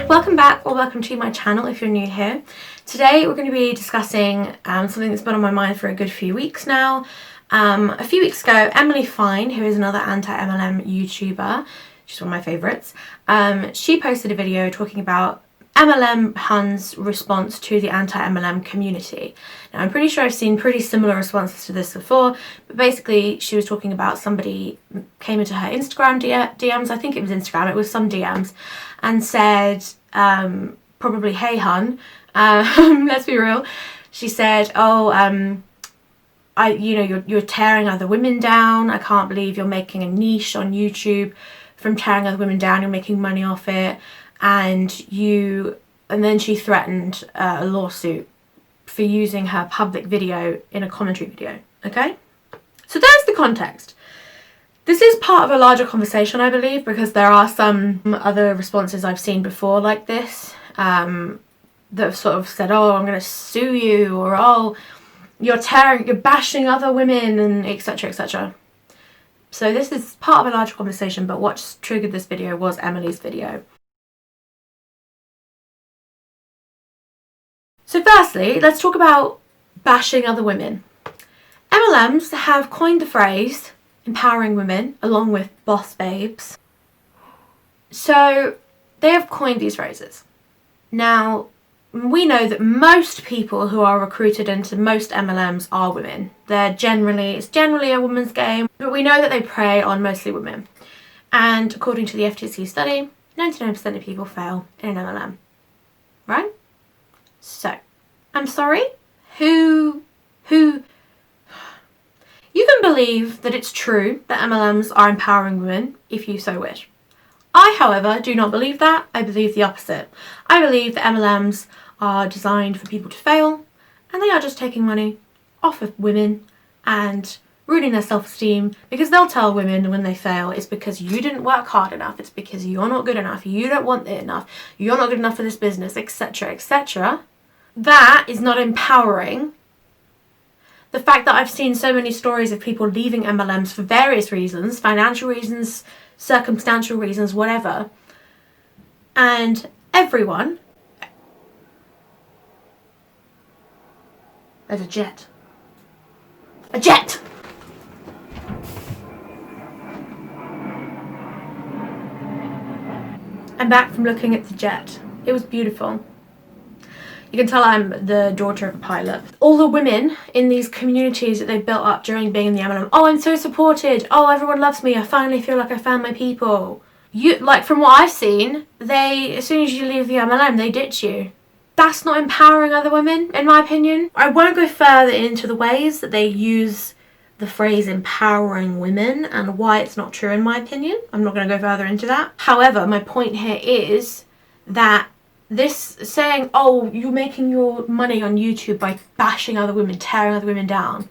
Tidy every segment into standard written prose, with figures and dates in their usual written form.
Welcome back or welcome to my channel if you're new here. Today we're going to be discussing something that's been on my mind for a good few weeks now. A few weeks ago, Emily Fine, who is another anti-MLM YouTuber, she's one of my favourites, she posted a video talking about MLM Hun's response to the anti-MLM community. Now I'm pretty sure I've seen pretty similar responses to this before, but basically she was talking about somebody came into her Instagram DMs, I think it was Instagram, it was some DMs, and said, probably, "Hey hun," let's be real, she said, you're tearing other women down, I can't believe you're making a niche on YouTube from tearing other women down, you're making money off it, and then she threatened a lawsuit for using her public video in a commentary video, okay? So there's the context. This is part of a larger conversation, I believe, because there are some other responses I've seen before like this that have sort of said, oh, I'm going to sue you, or oh, you're bashing other women, and etc, etc. So this is part of a larger conversation, but what triggered this video was Emily's video. So firstly, let's talk about bashing other women. MLMs have coined the phrase empowering women, along with boss babes. So they have coined these phrases. Now, we know that most people who are recruited into most MLMs are women. It's generally a woman's game, but we know that they prey on mostly women. And according to the FTC study, 99% of people fail in an MLM, right? So, I'm sorry, who you can believe that it's true that MLMs are empowering women if you so wish. I, however, do not believe that. I believe the opposite. I believe that MLMs are designed for people to fail, and they are just taking money off of women and ruining their self-esteem, because they'll tell women when they fail it's because you didn't work hard enough, it's because you're not good enough, you don't want it enough, you're not good enough for this business, etc, etc. That is not empowering. The fact that I've seen so many stories of people leaving MLMs for various reasons, financial reasons, circumstantial reasons, whatever, and everyone... There's a jet. A jet! I'm back from looking at the jet. It was beautiful. You can tell I'm the daughter of a pilot. All the women in these communities that they've built up during being in the MLM, oh, I'm so supported, oh, everyone loves me, I finally feel like I found my people. From what I've seen, as soon as you leave the MLM, they ditch you. That's not empowering other women, in my opinion. I won't go further into the ways that they use the phrase empowering women and why it's not true, in my opinion. I'm not going to go further into that. However, my point here is that this saying, oh, you're making your money on YouTube by bashing other women, tearing other women down.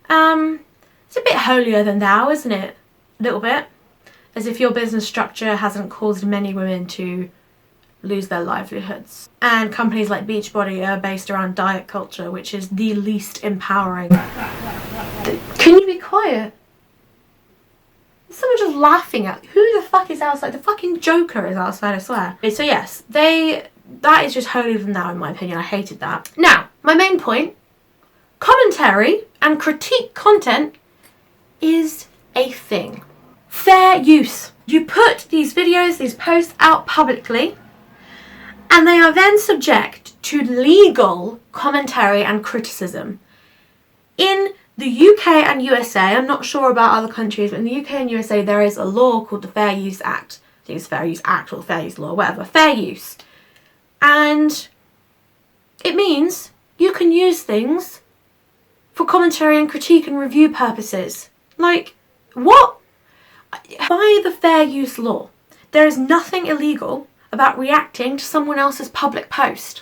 It's a bit holier than thou, isn't it? A little bit. As if your business structure hasn't caused many women to lose their livelihoods. And companies like Beachbody are based around diet culture, which is the least empowering. Can you be quiet? Someone just laughing at who the fuck is outside? The fucking Joker is outside, I swear. So yes, that is just holier than thou, in my opinion. I hated that. Now, my main point, commentary and critique content is a thing. Fair use. You put these videos, these posts out publicly, and they are then subject to legal commentary and criticism. In the UK and USA, I'm not sure about other countries, but in the UK and USA there is a law called the Fair Use Act. I think it's Fair Use Act or Fair Use Law, whatever. Fair use. And it means you can use things for commentary and critique and review purposes. Like, what? By the Fair Use Law, there is nothing illegal about reacting to someone else's public post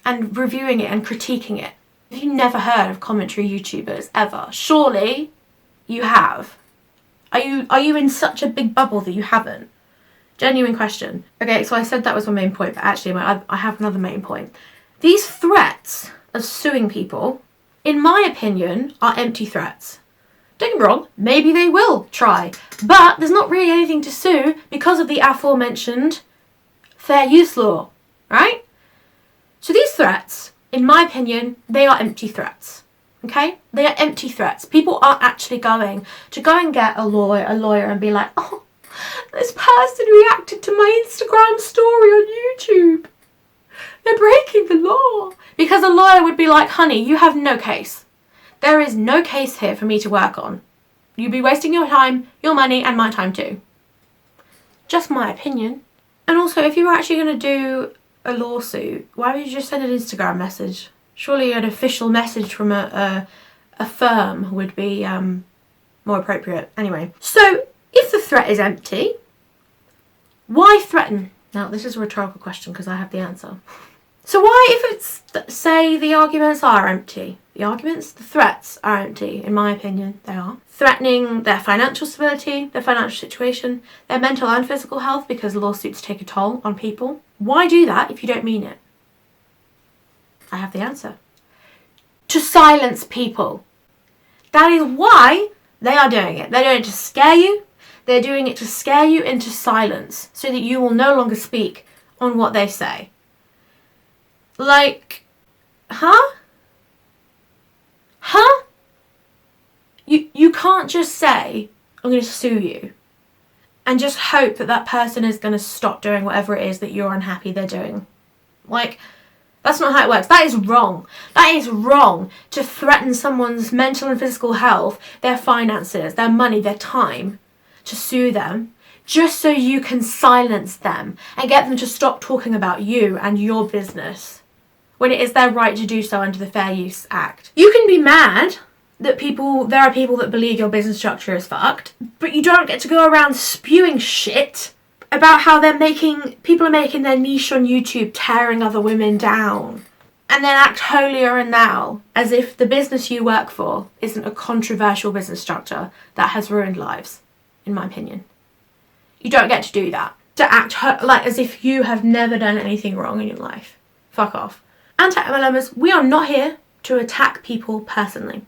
and reviewing it and critiquing it. Have you never heard of commentary YouTubers ever? Surely you have. Are you in such a big bubble that you haven't? Genuine question. Okay, so I said that was my main point, but actually I have another main point. These threats of suing people, in my opinion, are empty threats. Don't get me wrong, maybe they will try, but there's not really anything to sue because of the aforementioned fair use law, right? So these threats, in my opinion, they are empty threats. Okay? They are empty threats. People aren't actually going to go and get a lawyer and be like, oh, this person reacted to my Instagram story on YouTube. They're breaking the law. Because a lawyer would be like, honey, you have no case. There is no case here for me to work on. You'd be wasting your time, your money, and my time too. Just my opinion. And also, if you were actually going to do a lawsuit, why would you just send an Instagram message? Surely an official message from a firm would be more appropriate. Anyway, so if the threat is empty, why threaten? Now, this is a rhetorical question because I have the answer. So why, if it's, say, the arguments are empty, the threats are empty, in my opinion, they are. Threatening their financial stability, their financial situation, their mental and physical health, because lawsuits take a toll on people. Why do that if you don't mean it? I have the answer. To silence people. That is why they are doing it. They're doing it to scare you. They're doing it to scare you into silence so that you will no longer speak on what they say. Like, huh? You can't just say, I'm going to sue you, and just hope that that person is going to stop doing whatever it is that you're unhappy they're doing. Like, that's not how it works. That is wrong. That is wrong to threaten someone's mental and physical health, their finances, their money, their time, to sue them, just so you can silence them and get them to stop talking about you and your business, when it is their right to do so under the Fair Use Act. You can be mad that there are people that believe your business structure is fucked, but you don't get to go around spewing shit about how people are making their niche on YouTube, tearing other women down, and then act holier and now as if the business you work for isn't a controversial business structure that has ruined lives, in my opinion. You don't get to do that. To act like as if you have never done anything wrong in your life. Fuck off. Anti-MLMers, we are not here to attack people personally.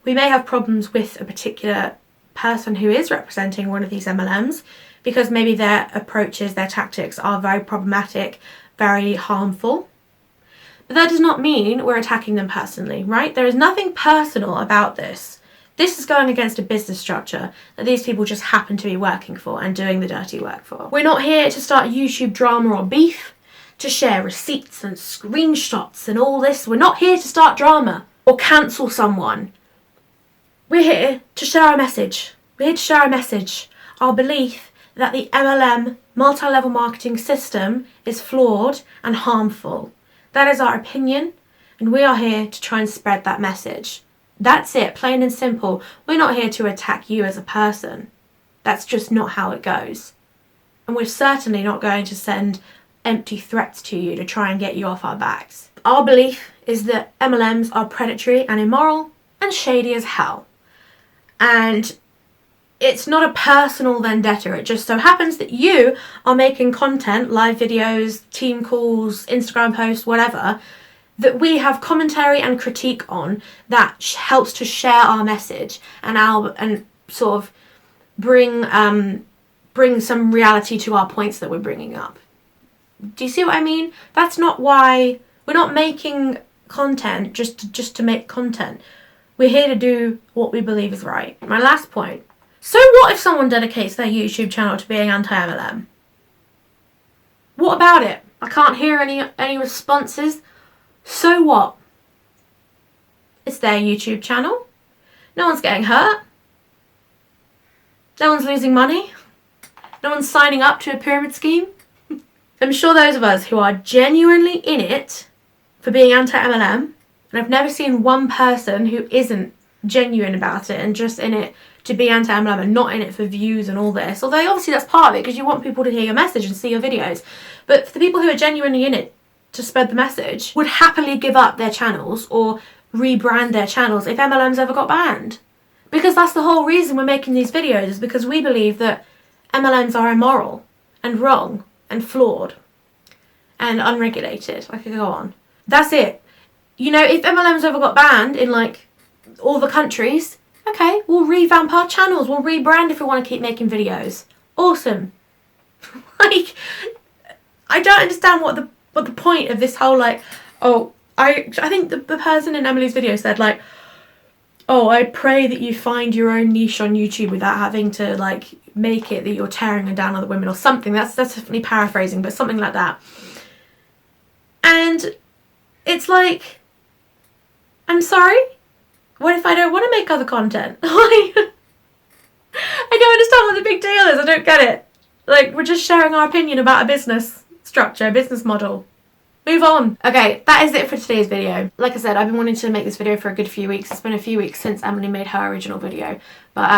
We may have problems with a particular person who is representing one of these MLMs because maybe their approaches, their tactics are very problematic, very harmful. But that does not mean we're attacking them personally, right? There is nothing personal about this. This is going against a business structure that these people just happen to be working for and doing the dirty work for. We're not here to start YouTube drama or beef, to share receipts and screenshots and all this. We're not here to start drama or cancel someone. We're here to share our message. We're here to share our message. Our belief that the MLM, multi-level marketing system, is flawed and harmful. That is our opinion, and we are here to try and spread that message. That's it, plain and simple. We're not here to attack you as a person. That's just not how it goes. And we're certainly not going to send empty threats to you to try and get you off our backs. Our belief is that MLMs are predatory and immoral and shady as hell. And it's not a personal vendetta. It just so happens that you are making content, live videos, team calls, Instagram posts, whatever, that we have commentary and critique on that helps to share our message and sort of bring some reality to our points that we're bringing up. Do you see what I mean? That's not why we're not making content just to make content. We're here to do what we believe is right. My last point. So what if someone dedicates their YouTube channel to being anti-MLM? What about it? I can't hear any responses. So what? It's their YouTube channel. No one's getting hurt. No one's losing money. No one's signing up to a pyramid scheme. I'm sure those of us who are genuinely in it for being anti-MLM, and I've never seen one person who isn't genuine about it and just in it to be anti-MLM and not in it for views and all this. Although obviously that's part of it because you want people to hear your message and see your videos. But for the people who are genuinely in it to spread the message, would happily give up their channels or rebrand their channels if MLMs ever got banned. Because that's the whole reason we're making these videos, is because we believe that MLMs are immoral and wrong and flawed and unregulated. I could go on. That's it. You know, if MLMs ever got banned in like all the countries, okay, we'll revamp our channels, we'll rebrand if we want to keep making videos. Awesome. Like, I don't understand what the point of this whole, like, oh, I think the person in Emily's video said, like, oh, I pray that you find your own niche on YouTube without having to, like, make it that you're tearing down other women or something. That's definitely paraphrasing, but something like that. And it's like, I'm sorry? What if I don't want to make other content? I don't understand what the big deal is. I don't get it. Like, we're just sharing our opinion about a business structure, business model. Move on. Okay, that is it for today's video. Like I said, I've been wanting to make this video for a good few weeks. It's been a few weeks since Emily made her original video. But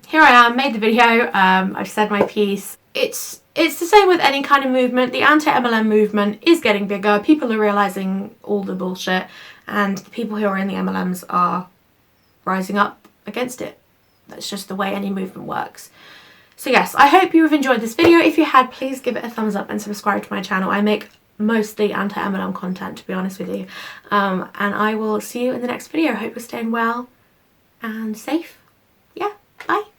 here I am, made the video. I've said my piece. It's the same with any kind of movement. The anti-MLM movement is getting bigger. People are realising all the bullshit. And the people who are in the MLMs are rising up against it. That's just the way any movement works. So yes, I hope you have enjoyed this video. If you had, please give it a thumbs up and subscribe to my channel. I make mostly anti-MLM content, to be honest with you. And I will see you in the next video. I hope you're staying well and safe. Yeah, bye.